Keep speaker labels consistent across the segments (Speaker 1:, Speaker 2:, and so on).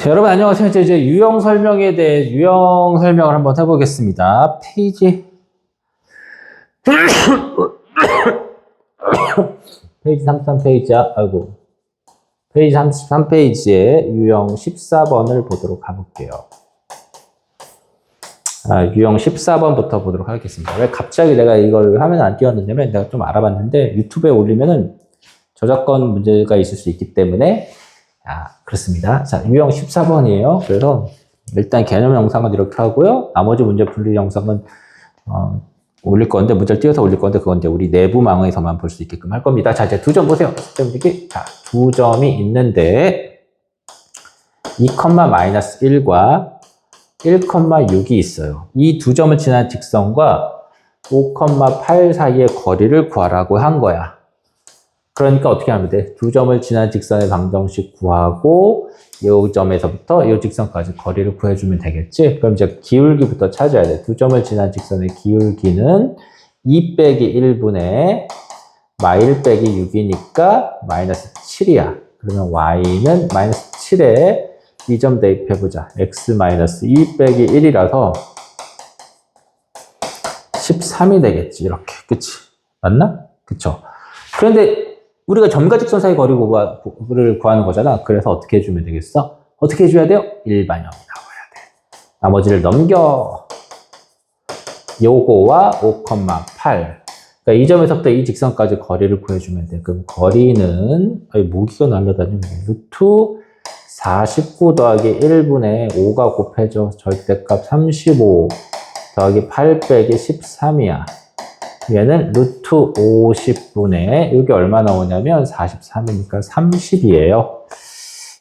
Speaker 1: 여러분 안녕하세요. 이제 유형 설명에 대해 유형 설명을 한번 해보겠습니다. 페이지 33페이지야. 아이고. 페이지 33페이지에 유형 14번을 보도록 해볼게요. 유형 14번부터 보도록 하겠습니다. 왜 갑자기 내가 이걸 화면에 안 띄웠느냐면 내가 좀 알아봤는데 유튜브에 올리면은 저작권 문제가 있을 수 있기 때문에 그렇습니다. 자, 유형 14번이에요. 그래서 일단 개념 영상은 이렇게 하고요. 나머지 문제 풀이 영상은 올릴 건데, 문제를 띄워서 올릴 건데, 그건 이제 우리 내부망에서만 볼 수 있게끔 할 겁니다. 자, 이제 두 점 보세요. 자, 두 점이 있는데, 2,-1과 1,6이 있어요. 이 두 점을 지난 직선과 5,8 사이의 거리를 구하라고 한 거야. 그러니까 어떻게 하면 돼? 두 점을 지난 직선의 방정식 구하고 이 점에서부터 이 직선까지 거리를 구해주면 되겠지? 그럼 이제 기울기부터 찾아야 돼. 두 점을 지난 직선의 기울기는 2 빼기 1분의 -1 빼기 6이니까 마이너스 7이야. 그러면 y는 마이너스 7에 이 점 대입해보자. x 마이너스 2 빼기 1이라서 13이 되겠지. 이렇게. 그치? 맞나? 그쵸? 그런데 우리가 점과 직선 사이 거리를 구하는 거잖아. 그래서 어떻게 해주면 되겠어? 어떻게 해줘야 돼요? 일반형이 나와야 돼. 나머지를 넘겨. 요거와 5,8. 그러니까 이 점에서부터 이 직선까지 거리를 구해주면 돼. 그럼 거리는, 모기가 날아다니네. 루트 49 더하기 1분의 5가 곱해져. 절대값 35 더하기 8 빼기 13이야. 얘는 루트 50분의 여기 얼마 나오냐면 43이니까 30이에요.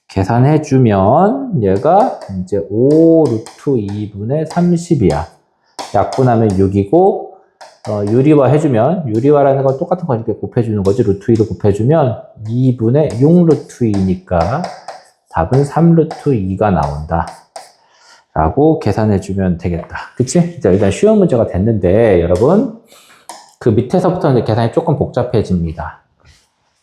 Speaker 1: 계산해주면 얘가 이제 5 루트 2분의 30이야. 약분하면 6이고 유리화 해주면 유리화라는 건 똑같은 거 이렇게 곱해주는 거지. 루트 2를 곱해주면 2분의 6 루트 2니까 답은 3 루트 2가 나온다. 라고 계산해주면 되겠다. 그치? 자, 일단 쉬운 문제가 됐는데 여러분 그 밑에서부터 이제 계산이 조금 복잡해집니다.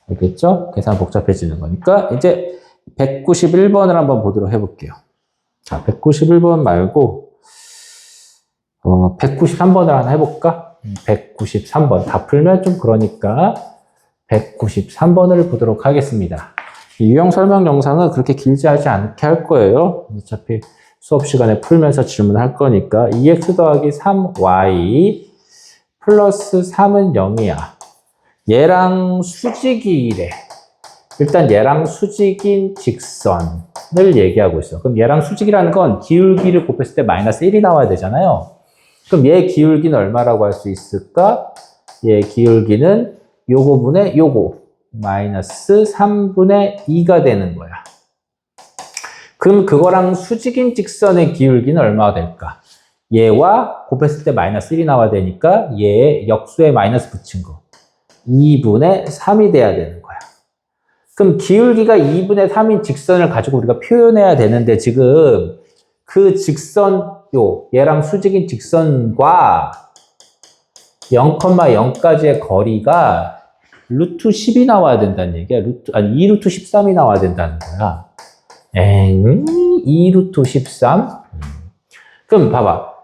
Speaker 1: 알겠죠? 계산 복잡해지는 거니까 이제 191번을 한번 보도록 해볼게요. 자, 191번 말고 193번을 하나 해볼까? 193번 다 풀면 좀 그러니까 193번을 보도록 하겠습니다. 이 유형 설명 영상은 그렇게 길지 않게 할 거예요. 어차피 수업 시간에 풀면서 질문할 거니까 2x 더하기 3y 플러스 3은 0이야. 얘랑 수직이래. 일단 얘랑 수직인 직선을 얘기하고 있어. 그럼 얘랑 수직이라는 건 기울기를 곱했을 때 마이너스 1이 나와야 되잖아요. 그럼 얘 기울기는 얼마라고 할 수 있을까? 얘 기울기는 요거분의 요거 마이너스 3분의 2가 되는 거야. 그럼 그거랑 수직인 직선의 기울기는 얼마가 될까? 얘와 곱했을 때 마이너스 1이 나와야 되니까 얘의 역수에 마이너스 붙인 거 2분의 3이 돼야 되는 거야. 그럼 기울기가 2분의 3인 직선을 가지고 우리가 표현해야 되는데 지금 그 직선 얘랑 수직인 직선과 0,0까지의 거리가 루트 10이 나와야 된다는 얘기야. 2루트 13이 나와야 된다는 거야. 2루트 13? 그럼 봐봐.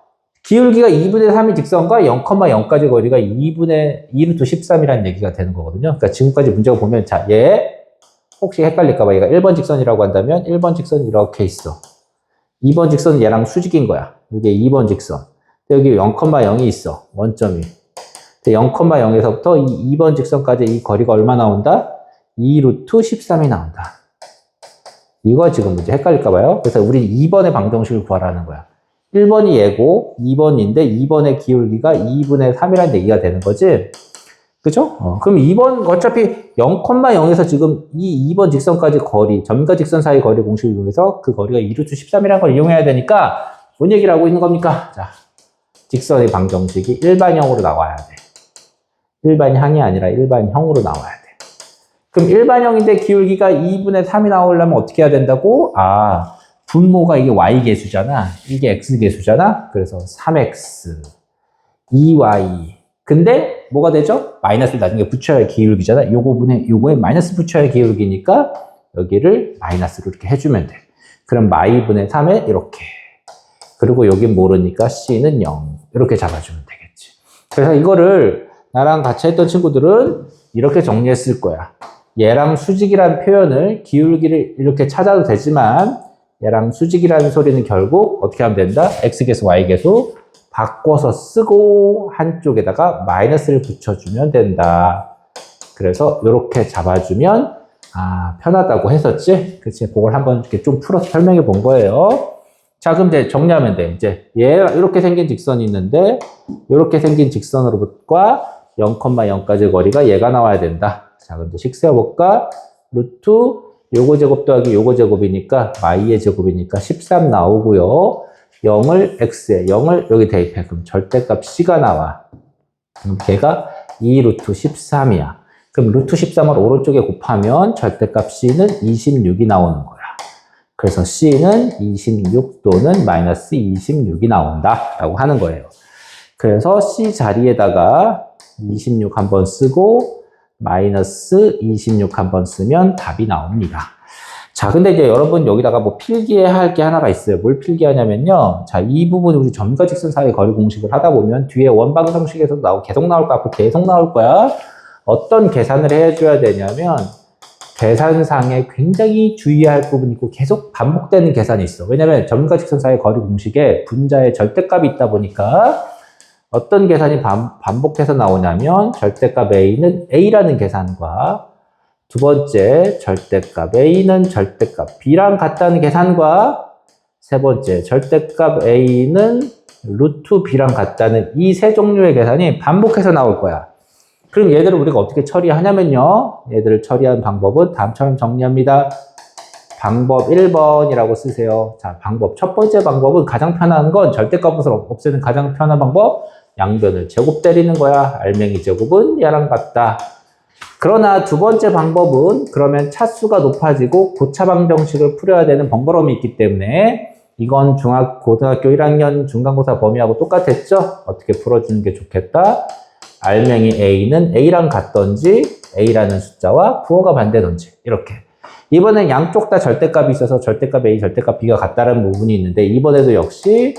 Speaker 1: 기울기가 2분의 3인 직선과 0,0까지 거리가 2루트 13이라는 얘기가 되는 거거든요. 그러니까 지금까지 문제가 보면, 자, 얘, 혹시 헷갈릴까봐 얘가 1번 직선이라고 한다면 1번 직선이 이렇게 있어. 2번 직선은 얘랑 수직인 거야. 이게 2번 직선. 여기 0,0이 있어. 원점이. 0,0에서부터 이 2번 직선까지 이 거리가 얼마 나온다? 2루트 13이 나온다. 이거 지금 문제 헷갈릴까봐요. 그래서 우리 2번의 방정식을 구하라는 거야. 1번이 얘고 2번인데 2번의 기울기가 2분의 3이라는 얘기가 되는 거지. 그죠? 그럼 2번 어차피 0,0에서 지금 이 2번 직선까지 거리, 점과 직선 사이 거리 공식을 이용해서 그 거리가 2루트 13이라는 걸 이용해야 되니까 뭔 얘기를 하고 있는 겁니까? 자, 직선의 방정식이 일반형으로 나와야 돼. 일반향이 아니라 일반형으로 나와야 돼. 그럼 일반형인데 기울기가 2분의 3이 나오려면 어떻게 해야 된다고? 분모가 이게 y계수잖아. 이게 x계수잖아. 그래서 3x, 2y. 근데 뭐가 되죠? 마이너스를 나중에 붙여야 할 기울기잖아. 요거에 마이너스 붙여야 할 기울기니까 여기를 마이너스로 이렇게 해주면 돼. 그럼 마이분의 3에 이렇게. 그리고 여긴 모르니까 C는 0. 이렇게 잡아주면 되겠지. 그래서 이거를 나랑 같이 했던 친구들은 이렇게 정리했을 거야. 얘랑 수직이라는 표현을 기울기를 이렇게 찾아도 되지만 얘랑 수직이라는 소리는 결국 어떻게 하면 된다? X계수, Y계수 바꿔서 쓰고 한쪽에다가 마이너스를 붙여주면 된다. 그래서 이렇게 잡아주면 편하다고 했었지? 그치? 그걸 한번 이렇게 좀 풀어서 설명해 본 거예요. 자, 그럼 이제 정리하면 돼. 이제 얘 이렇게 생긴 직선이 있는데 이렇게 생긴 직선으로부터 0,0까지 거리가 얘가 나와야 된다. 자, 그럼 이제 식 세워볼까? 루트 요거 제곱 더하기 요거 제곱이니까 y의 제곱이니까 13 나오고요. 0을 x에 0을 여기 대입해. 그럼 절대값 c가 나와. 그럼 걔가 2 루트 13이야. 그럼 루트 13을 오른쪽에 곱하면 절대값 c는 26이 나오는 거야. 그래서 c는 26 또는 마이너스 26이 나온다 라고 하는 거예요. 그래서 c 자리에다가 26 한번 쓰고 마이너스 26 한번 쓰면 답이 나옵니다. 자, 근데 이제 여러분 여기다가 뭐 필기해야 할 게 하나가 있어요. 뭘 필기하냐면요. 자, 이 부분 우리 점과 직선 사이 거리 공식을 하다 보면 뒤에 원방정식에서도 계속 나올 거 같고 계속 나올 거야. 어떤 계산을 해줘야 되냐면 계산상에 굉장히 주의해야 할 부분이 있고 계속 반복되는 계산이 있어. 왜냐면 점과 직선 사이 거리 공식에 분자의 절대값이 있다 보니까 어떤 계산이 반복해서 나오냐면 절대값 A는 A라는 계산과 두 번째 절대값 A는 절대값 B랑 같다는 계산과 세 번째 절대값 A는 루트 B랑 같다는 이 세 종류의 계산이 반복해서 나올 거야. 그럼 얘들을 우리가 어떻게 처리하냐면요. 얘들을 처리하는 방법은 다음처럼 정리합니다. 방법 1번이라고 쓰세요. 자, 첫 번째 방법은 가장 편한 건 절대값을 없애는 가장 편한 방법. 양변을 제곱 때리는 거야. 알맹이 제곱은 얘랑 같다. 그러나 두 번째 방법은 그러면 차수가 높아지고 고차방정식을 풀어야 되는 번거로움이 있기 때문에 이건 고등학교 1학년 중간고사 범위하고 똑같았죠? 어떻게 풀어주는 게 좋겠다? 알맹이 A는 A랑 같던지 A라는 숫자와 부호가 반대던지 이렇게. 이번엔 양쪽 다 절대값이 있어서 절대값 A, 절대값 B가 같다는 부분이 있는데 이번에도 역시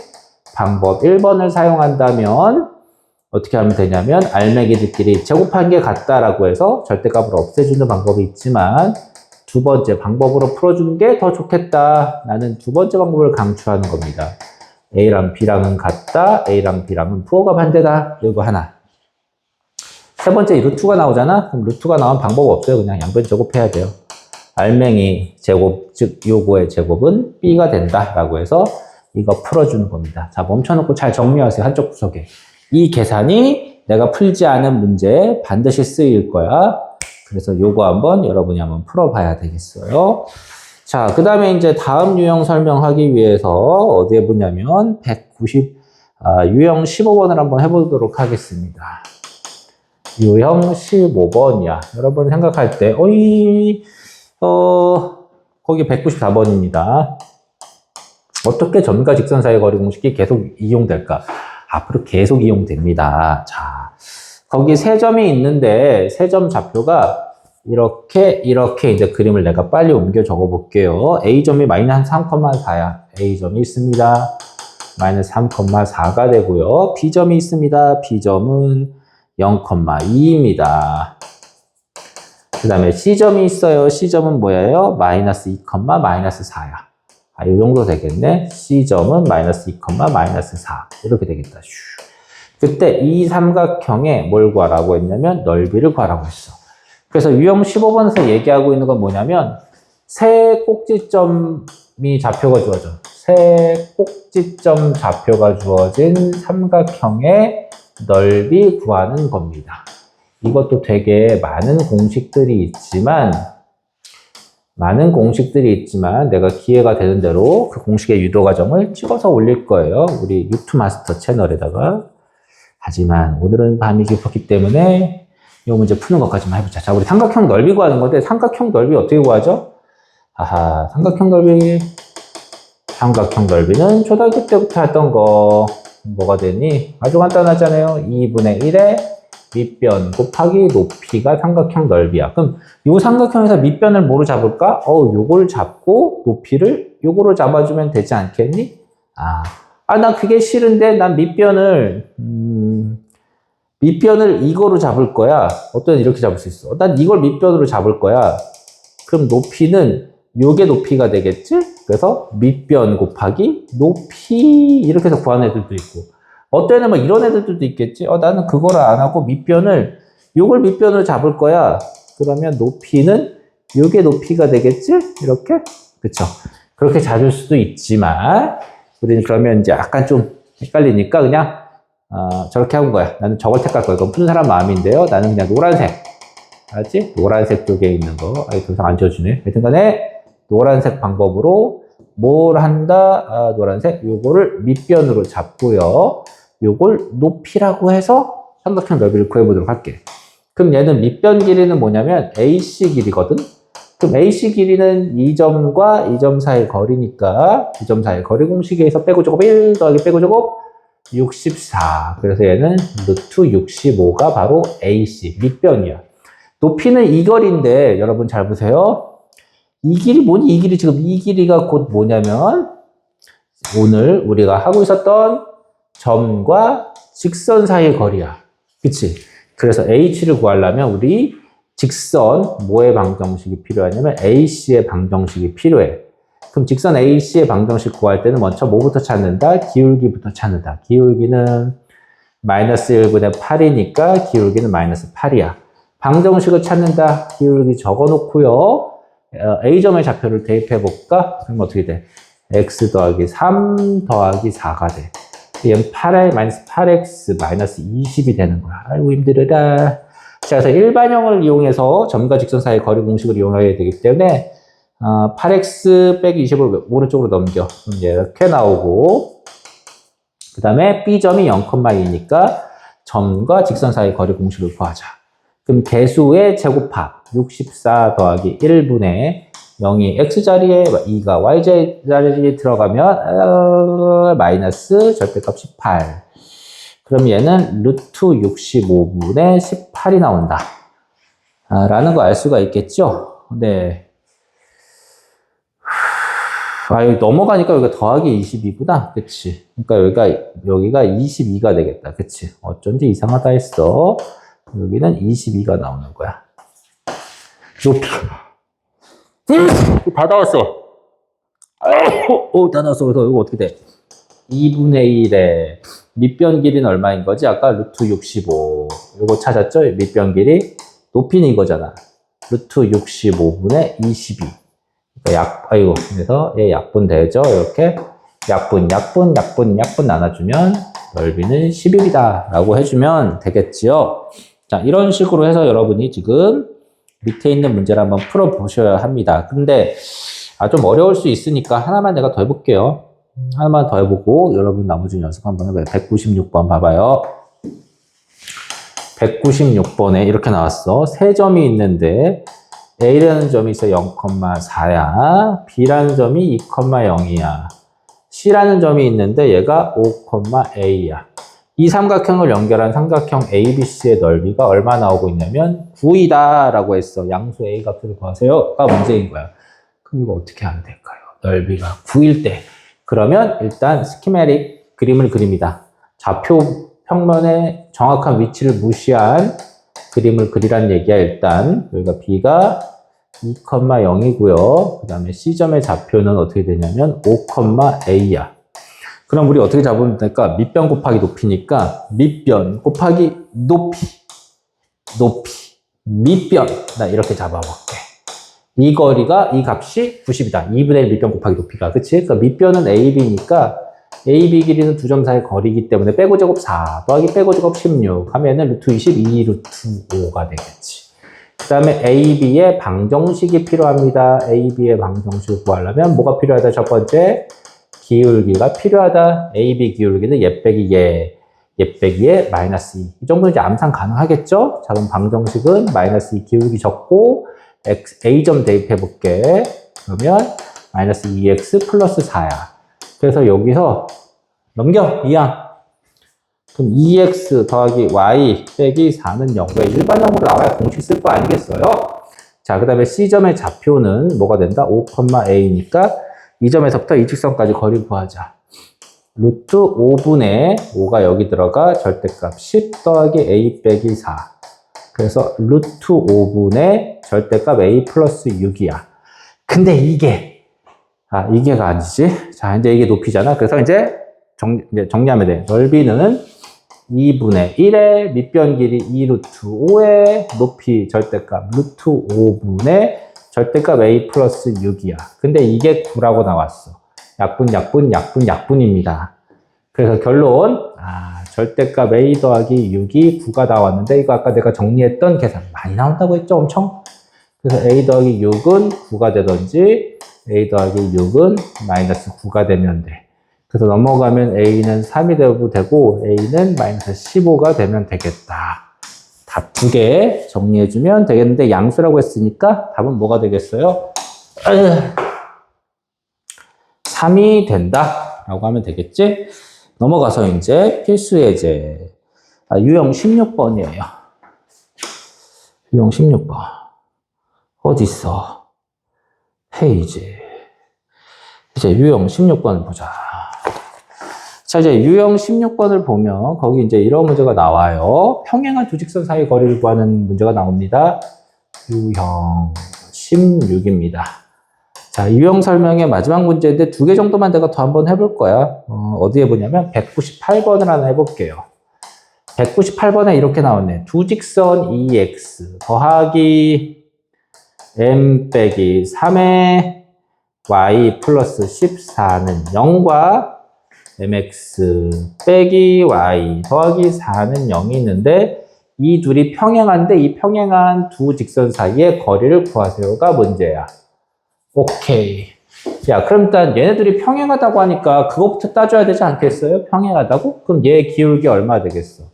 Speaker 1: 방법 1번을 사용한다면 어떻게 하면 되냐면 알맹이들끼리 제곱한 게 같다라고 해서 절대값을 없애주는 방법이 있지만 두 번째 방법으로 풀어주는 게 더 좋겠다. 나는 두 번째 방법을 강추하는 겁니다. A랑 B랑은 같다. A랑 B랑은 부호가 반대다. 이거 하나. 세 번째 루트가 나오잖아. 그럼 루트가 나오면 방법 없어요. 그냥 양변 제곱해야 돼요. 알맹이 제곱, 즉 요거의 제곱은 B가 된다라고 해서 이거 풀어주는 겁니다. 자, 멈춰놓고 잘 정리하세요. 한쪽 구석에. 이 계산이 내가 풀지 않은 문제에 반드시 쓰일 거야. 그래서 요거 한번 여러분이 한번 풀어봐야 되겠어요. 자, 그 다음에 이제 다음 유형 설명하기 위해서 어디에 보냐면 유형 15번을 한번 해보도록 하겠습니다. 유형 15번이야. 여러분 생각할 때, 거기 194번입니다. 어떻게 점과 직선 사이 거리 공식이 계속 이용될까? 앞으로 계속 이용됩니다. 자, 거기 세 점이 있는데 세 점 좌표가 이렇게 이제 그림을 내가 빨리 옮겨 적어 볼게요. A점이 마이너스 3,4야. A점이 있습니다. 마이너스 3,4가 되고요. B점이 있습니다. B점은 0,2입니다. 그 다음에 C점이 있어요. C점은 뭐예요? 마이너스 2, 마이너스 4야. 이 정도 되겠네. C점은 마이너스 2, 마이너스 4. 이렇게 되겠다. 그때 이 삼각형에 뭘 구하라고 했냐면 넓이를 구하라고 했어. 그래서 유형 15번에서 얘기하고 있는 건 뭐냐면 세 꼭지점이 좌표가 주어져. 세 꼭지점 좌표가 주어진 삼각형의 넓이 구하는 겁니다. 이것도 되게 많은 공식들이 있지만 내가 기회가 되는 대로 그 공식의 유도 과정을 찍어서 올릴 거예요. 우리 유튜브 마스터 채널에다가. 하지만 오늘은 밤이 깊었기 때문에 이 문제 푸는 것까지만 해보자. 자, 우리 삼각형 넓이 구하는 건데 삼각형 넓이 어떻게 구하죠? 삼각형 넓이는 초등학교 때부터 했던 거 뭐가 되니? 아주 간단하잖아요. 2분의 1에 밑변 곱하기 높이가 삼각형 넓이야. 그럼 이 삼각형에서 밑변을 뭐로 잡을까? 요걸 잡고 높이를 요거로 잡아주면 되지 않겠니? 나 그게 싫은데 난 밑변을 이거로 잡을 거야. 어떤 이렇게 잡을 수 있어. 난 이걸 밑변으로 잡을 거야. 그럼 높이는 요게 높이가 되겠지? 그래서 밑변 곱하기 높이 이렇게 해서 구하는 애들도 있고 어떤 애는 뭐 이런 애들도 있겠지? 나는 그거를 안 하고 요걸 밑변으로 잡을 거야. 그러면 높이는 요게 높이가 되겠지? 이렇게? 그쵸? 그렇게 잡을 수도 있지만 우리는 그러면 이제 약간 좀 헷갈리니까 그냥 저렇게 하는 거야. 나는 저걸 택할 거야. 이건 푸는 사람 마음인데요. 나는 그냥 노란색. 알았지? 노란색 쪽에 있는 거. 더 이상 안 지워주네. 하여튼 간에 노란색 방법으로 뭘 한다? 노란색. 요거를 밑변으로 잡고요. 요걸 높이라고 해서 삼각형 넓이를 구해보도록 할게. 그럼 얘는 밑변 길이는 뭐냐면 AC 길이거든? 그럼 AC 길이는 이 점과 이 점 사이의 거리니까 이 점 사이의 거리 공식에서 빼고 제곱 1 더하기 빼고 제곱 64. 그래서 얘는 루트 65가 바로 AC, 밑변이야. 높이는 이 거리인데 여러분 잘 보세요. 이 길이 뭐니? 이 길이 지금 이 길이가 곧 뭐냐면 오늘 우리가 하고 있었던 점과 직선 사이의 거리야. 그치? 그래서 H를 구하려면 우리 직선 뭐의 방정식이 필요하냐면 AC의 방정식이 필요해. 그럼 직선 AC의 방정식 구할 때는 먼저 뭐부터 찾는다? 기울기부터 찾는다. 기울기는 마이너스 1분의 8이니까 기울기는 마이너스 8이야. 방정식을 찾는다. 기울기 적어놓고요. A점의 좌표를 대입해볼까? 그럼 어떻게 돼? x 더하기 3 더하기 4가 돼. 얘는 8에 마이너스 8x 마이너스 20이 되는 거야. 아이고 힘들어라. 자, 그래서 일반형을 이용해서 점과 직선 사이의 거리 공식을 이용해야 되기 때문에 8x 빼기 20을 오른쪽으로 넘겨. 그럼 이렇게 나오고 그 다음에 B점이 0,2니까 점과 직선 사이의 거리 공식을 구하자. 그럼 개수의 제곱합 64 더하기 1분의 0이 x자리에 2가 y자리에 들어가면 마이너스 절대값 18. 그럼 얘는 루트 65분의 18이 나온다. 라는 거 알 수가 있겠죠? 네. 여기 넘어가니까 여기가 더하기 22구나. 그치? 그러니까 여기가 22가 되겠다. 그치? 어쩐지 이상하다 했어. 여기는 22가 나오는 거야. 높이. 다 나왔어. 다 나왔어. 그래서 이거 어떻게 돼? 2분의 1에 밑변 길이는 얼마인 거지? 아까 루트 65. 이거 찾았죠? 밑변 길이. 높이는 이거잖아. 루트 65분의 22. 그래서 얘 약분 되죠? 이렇게. 약분 나눠주면 넓이는 11이다. 라고 해주면 되겠지요? 자, 이런 식으로 해서 여러분이 지금 밑에 있는 문제를 한번 풀어보셔야 합니다. 근데 좀 어려울 수 있으니까 하나만 내가 더 해볼게요. 하나만 더 해보고 여러분 나머지 연습 한번 해봐요. 196번 봐봐요. 196번에 이렇게 나왔어. 세 점이 있는데 A라는 점이 있어 0,4야. B라는 점이 2,0이야. C라는 점이 있는데 얘가 5,A야. 이 삼각형을 연결한 삼각형 ABC의 넓이가 얼마 나오고 있냐면 9이다 라고 했어. 양수 A 값을 구하세요가 문제인 거야. 그럼 이거 어떻게 하면 될까요? 넓이가 9일 때. 그러면 일단 스키매틱 그림을 그립니다. 좌표 평면의 정확한 위치를 무시한 그림을 그리란 얘기야. 일단 여기가 B가 2,0이고요. 그 다음에 C점의 좌표는 어떻게 되냐면 5,A야. 그럼 우리 어떻게 잡으면 될까? 밑변 곱하기 높이니까 밑변 곱하기 높이 밑변 나 이렇게 잡아볼게. 이 거리가 이 값이 90이다. 2분의 1 밑변 곱하기 높이가. 그치? 그러니까 밑변은 AB니까 AB 길이는 두 점 사이 거리이기 때문에 빼고 제곱 4 더하기 빼고 제곱 16 하면은 루트 22 루트 5가 되겠지. 그 다음에 AB의 방정식이 필요합니다. AB의 방정식을 구하려면 뭐가 필요하다? 첫 번째 기울기가 필요하다. AB 기울기는 얘 빼기 얘 마이너스 2. 이 정도는 이제 암산 가능하겠죠? 자, 그럼 방정식은 마이너스 2 기울기 적고 A점 대입해 볼게. 그러면 마이너스 2x 플러스 4야. 그래서 여기서 넘겨 2항. 그럼 2x 더하기 y 빼기 4는 0. 왜? 일반형으로 나와야 공식 쓸 거 아니겠어요? 자, 그 다음에 C점의 좌표는 뭐가 된다? 5,a니까 이 점에서부터 이 직선까지 거리 구하자. 루트 5분의 5가 여기 들어가 절대값 10 더하기 a 빼기 4. 그래서 루트 5분의 절대값 a 플러스 6이야. 근데 이게가 아니지. 자, 이제 이게 높이잖아. 그래서 이제 정리하면 돼. 넓이는 2분의 1의 밑변 길이 2루트 5의 높이 절대값 루트 5분의 절대값 a 플러스 6이야. 근데 이게 9라고 나왔어. 약분입니다. 그래서 결론, 절대값 a 더하기 6이 9가 나왔는데, 이거 아까 내가 정리했던 계산 많이 나온다고 했죠? 엄청? 그래서 a 더하기 6은 9가 되던지, a 더하기 6은 마이너스 9가 되면 돼. 그래서 넘어가면 a는 3이 되고, a는 마이너스 15가 되면 되겠다. 답 2개 정리해주면 되겠는데, 양수라고 했으니까 답은 뭐가 되겠어요? 3이 된다 라고 하면 되겠지? 넘어가서 이제 필수 예제 유형 16번이에요. 유형 16번 어딨어? 페이지. 이제 유형 16번을 보자. 자, 이제 유형 16번을 보면 거기 이제 이런 문제가 나와요. 평행한 두 직선 사이 거리를 구하는 문제가 나옵니다. 유형 16입니다. 자, 유형 설명의 마지막 문제인데 2개 정도만 내가 더 한번 해볼 거야. 어디 해보냐면 198번을 하나 해볼게요. 198번에 이렇게 나왔네. 두 직선 2x 더하기 m 빼기 3의 y 플러스 14는 0과 mx 빼기 y 더하기 4는 0이 있는데 이 둘이 평행한데 이 평행한 두 직선 사이의 거리를 구하세요가 문제야. 오케이. 야, 그럼 일단 얘네들이 평행하다고 하니까 그거부터 따져야 되지 않겠어요? 평행하다고? 그럼 얘 기울기 얼마 되겠어?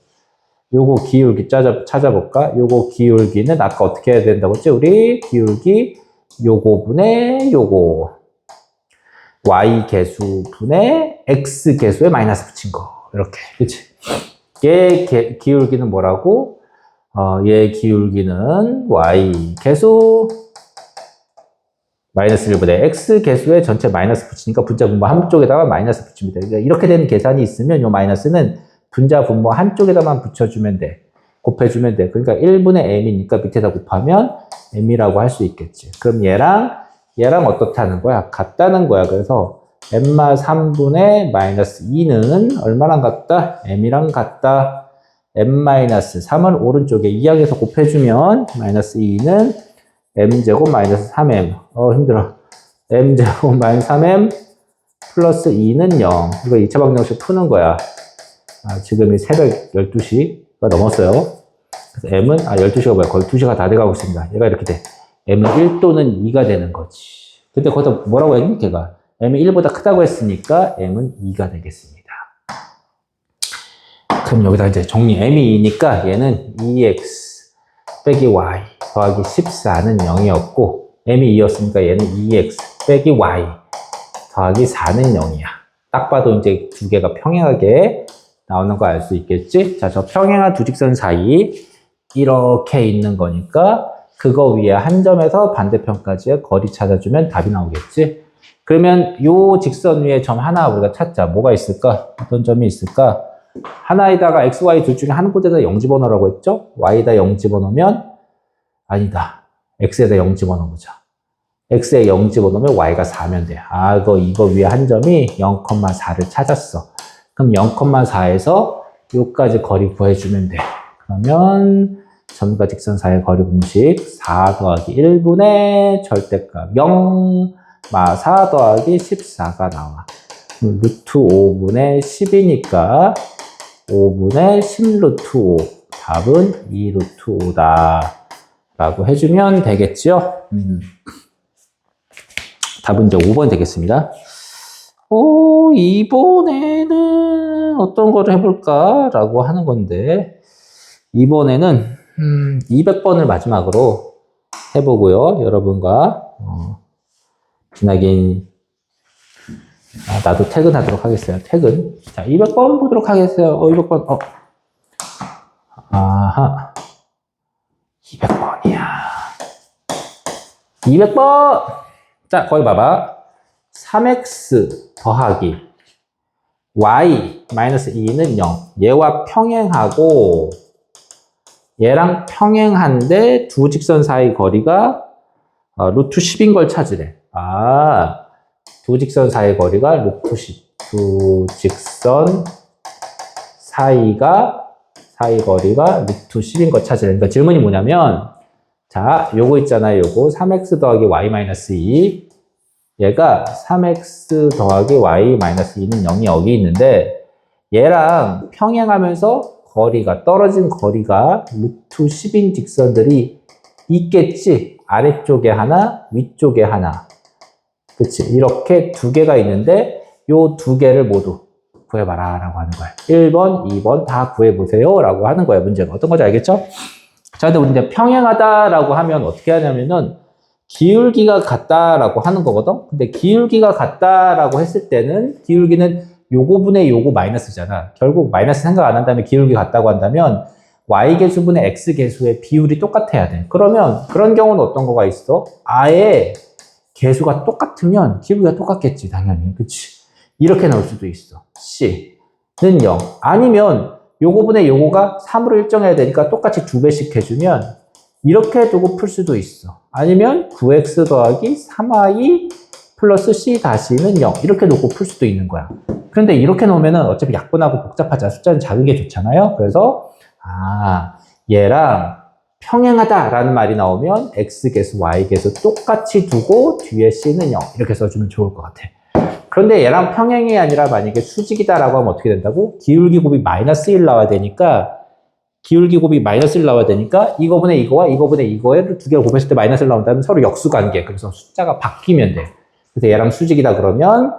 Speaker 1: 요거 기울기 찾아볼까? 요거 기울기는 아까 어떻게 해야 된다고 했지? 우리 기울기 요거분의 요거 y 개수분의 x 개수에 마이너스 붙인 거. 이렇게. 그치? 얘 기울기는 뭐라고? 얘 기울기는 y 개수 마이너스 1분의 x 개수에 전체 마이너스 붙이니까 분자 분모 한쪽에다가 마이너스 붙입니다. 그러니까 이렇게 되는 계산이 있으면 이 마이너스는 분자 분모 한쪽에다만 붙여주면 돼. 곱해주면 돼. 그러니까 1분의 m이니까 밑에다 곱하면 m이라고 할 수 있겠지. 그럼 얘랑 어떻다는 거야? 같다는 거야. 그래서 m마 3분의 마이너스 2는 얼마랑 같다? m이랑 같다. m-3을 오른쪽에 2항에서 곱해주면 마이너스 2는 m제곱 마이너스 3m. 힘들어. m제곱 마이너스 3m 플러스 2는 0. 이거 2차 방정식 푸는 거야. 지금이 새벽 12시가 넘었어요. 그래서 m은, 12시가 뭐야? 거의 2시가 다 돼가고 있습니다. 얘가 이렇게 돼. m은 1 또는 2가 되는 거지. 근데 거기다 뭐라고 했니? 걔가. m이 1보다 크다고 했으니까 m은 2가 되겠습니다. 그럼 여기다 이제 정리. m이 2니까 얘는 2x 빼기 y 더하기 14는 0이었고 m이 2였으니까 얘는 2x 빼기 y 더하기 4는 0이야. 딱 봐도 이제 두 개가 평행하게 나오는 거 알 수 있겠지? 자, 저 평행한 두 직선 사이 이렇게 있는 거니까 그거 위에 한 점에서 반대편까지의 거리 찾아주면 답이 나오겠지? 그러면 요 직선 위에 점 하나 우리가 찾자. 뭐가 있을까? 어떤 점이 있을까? 하나에다가 x, y 둘 중에 한 곳에다 0 집어넣으라고 했죠? y에다 0 집어넣으면 아니다. x에다 0 집어넣어보자. x에 0 집어넣으면 y가 4면 돼. 이거 위에 한 점이 0,4를 찾았어. 그럼 0,4에서 요까지 거리 구해주면 돼. 그러면 점과 직선 사이의 거리 공식 4 더하기 1분의 절대값 0, 마 4 더하기 14가 나와. 루트 5분의 10이니까 5분의 10 루트 5. 답은 2 루트 5다. 라고 해주면 되겠죠? 답은 이제 5번 되겠습니다. 이번에는 어떤 거를 해볼까? 라고 하는 건데, 이번에는 200번을 마지막으로 해보고요. 여러분과 기나긴 나도 퇴근하도록 하겠어요. 퇴근. 자, 200번 보도록 하겠어요. 200번. 아하. 200번이야. 200번! 자, 거기 봐봐. 3x 더하기 y 마이너스 2는 0. 얘와 평행하고 얘랑 평행한데 두 직선 사이 거리가 루트 10인 걸 찾으래. 두 직선 사이 거리가 루트 10. 두 직선 사이 거리가 루트 10인 걸 찾으래. 그러니까 질문이 뭐냐면, 자, 요거 있잖아요. 요거 3x 더하기 y 마이너스 2. 얘가 3x 더하기 y 마이너스 2는 0이 여기 있는데, 얘랑 평행하면서 거리가, 떨어진 거리가 루트 10인 직선들이 있겠지. 아래쪽에 하나, 위쪽에 하나. 그치. 이렇게 두 개가 있는데, 요 두 개를 모두 구해봐라 라고 하는 거야. 1번, 2번 다 구해보세요 라고 하는 거야. 문제가. 어떤 건지 알겠죠? 자, 근데 우리 이제 평행하다라고 하면 어떻게 하냐면은 기울기가 같다라고 하는 거거든? 근데 기울기가 같다라고 했을 때는 기울기는 요거분의 요거 마이너스잖아. 결국 마이너스 생각 안 한다면 기울기 같다고 한다면 y계수분의 x계수의 비율이 똑같아야 돼. 그러면 그런 경우는 어떤 거가 있어? 아예 계수가 똑같으면 기울기가 똑같겠지, 당연히. 그치? 이렇게 나올 수도 있어. C는 0. 아니면 요거분의 요거가 3으로 일정해야 되니까 똑같이 2배씩 해주면 이렇게 두고 풀 수도 있어. 아니면 9x 더하기 3y 플러스 c 다시는 0. 이렇게 놓고 풀 수도 있는 거야. 그런데 이렇게 놓으면은 어차피 약분하고 복잡하잖아. 숫자는 작은 게 좋잖아요. 그래서 얘랑 평행하다라는 말이 나오면 x계수, y계수 똑같이 두고 뒤에 c는 0. 이렇게 써주면 좋을 것 같아. 그런데 얘랑 평행이 아니라 만약에 수직이다라고 하면 어떻게 된다고? 기울기 곱이 마이너스 1 나와야 되니까 이거분의 이거와 이거분의 이거를 두 개를 곱했을 때 마이너스 1 나온다면 서로 역수관계. 그래서 숫자가 바뀌면 돼. 그래서 얘랑 수직이다 그러면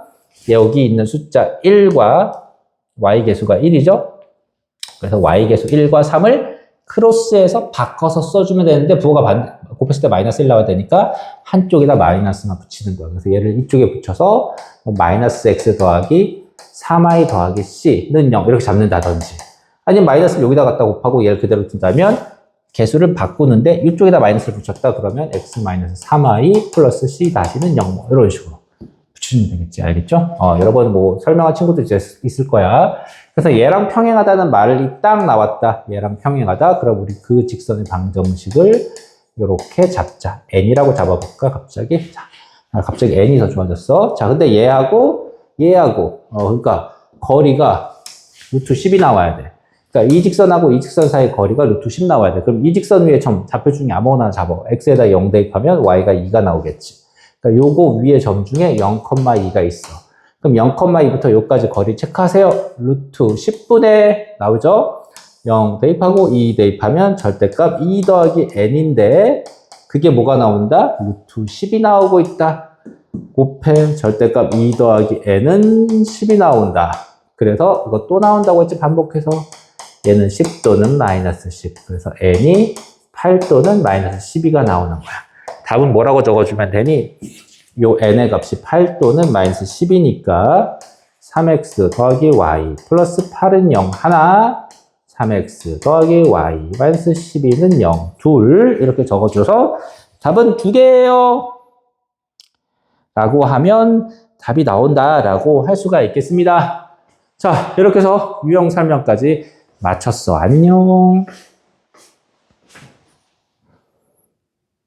Speaker 1: 여기 있는 숫자 1과 y계수가 1이죠? 그래서 y계수 1과 3을 크로스해서 바꿔서 써주면 되는데 부호가 곱했을 때 마이너스 1 나와야 되니까 한쪽에다 마이너스만 붙이는 거야. 그래서 얘를 이쪽에 붙여서 마이너스 x 더하기 3y 더하기 c는 0 이렇게 잡는다든지 아니면 마이너스를 여기다 갖다 곱하고 얘를 그대로 둔다면 개수를 바꾸는데 이쪽에다 마이너스를 붙였다 그러면 x 마이너스 3y 플러스 c 다시는 0 뭐 이런 식으로 붙이면 되겠지. 알겠죠? 여러 번 뭐 설명한 친구도 있을 거야. 그래서 얘랑 평행하다는 말이 딱 나왔다. 얘랑 평행하다. 그럼 우리 그 직선의 방정식을 이렇게 잡자. n이라고 잡아볼까? 갑자기. 자, 갑자기 n이 더 좋아졌어. 자, 근데 얘하고 그러니까 거리가 루트 10이 나와야 돼. 그러니까 이 직선하고 이 직선 사이 거리가 루트 10 나와야 돼. 그럼 이 직선 위에 좌표 중에 아무거나 잡아. x에다 0 대입하면 y가 2가 나오겠지. 그러니까 요거 위에 점 중에 0,2가 있어. 그럼 0,2부터 여기까지 거리 체크하세요. 루트 10분의 나오죠? 0 대입하고 2 대입하면 절대값 2 더하기 n인데 그게 뭐가 나온다? 루트 10이 나오고 있다. 곱해 절대값 2 더하기 n은 10이 나온다. 그래서 이거 또 나온다고 했지 반복해서 얘는 10 또는 마이너스 10. 그래서 n이 8 또는 마이너스 12가 나오는 거야. 답은 뭐라고 적어주면 되니? 요 n의 값이 8 또는 마이너스 10이니까 3x 더하기 y 플러스 8은 0 하나 3x 더하기 y 마이너스 12는 0 둘 이렇게 적어줘서 답은 2개예요 라고 하면 답이 나온다 라고 할 수가 있겠습니다. 자, 이렇게 해서 유형 설명까지 마쳤어. 안녕.